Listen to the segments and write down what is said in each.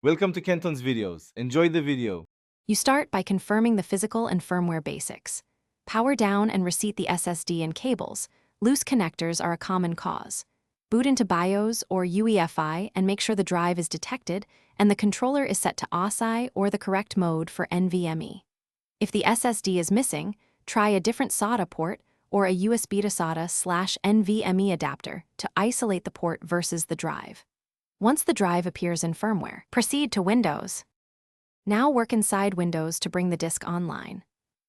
Welcome to Kenton's videos. Enjoy the video. You start by confirming the physical and firmware basics. Power down and reseat the SSD and cables. Loose connectors are a common cause. Boot into BIOS or UEFI and make sure the drive is detected and the controller is set to ASI or the correct mode for NVMe. If the SSD is missing, try a different SATA port or a USB to SATA/NVMe adapter to isolate the port versus the drive. Once the drive appears in firmware, proceed to Windows. Now work inside Windows to bring the disk online.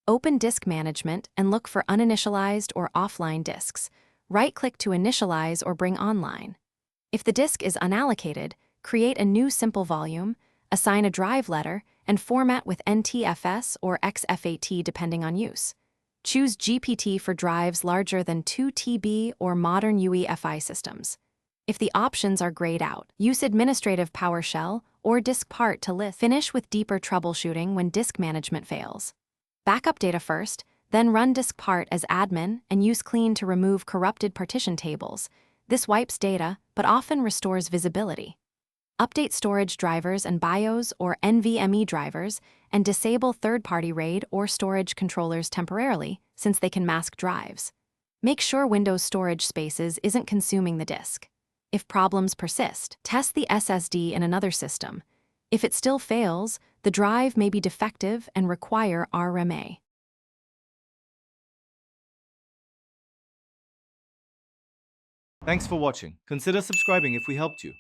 Open Disk Management and look for uninitialized or offline disks. Right-click to initialize or bring online. If the disk is unallocated, create a new simple volume, assign a drive letter, and format with NTFS or XFAT depending on use. Choose GPT for drives larger than 2 TB or modern UEFI systems. If the options are grayed out, use Administrative PowerShell or DiskPart to list. Finish with deeper troubleshooting when disk management fails. Backup data first, then run DiskPart as admin and use Clean to remove corrupted partition tables. This wipes data, but often restores visibility. Update storage drivers and BIOS or NVMe drivers and disable third-party RAID or storage controllers temporarily, since they can mask drives. Make sure Windows storage spaces isn't consuming the disk. If problems persist, test the SSD in another system. If it still fails, the drive may be defective and require RMA. Thanks for watching. Consider subscribing if we helped you.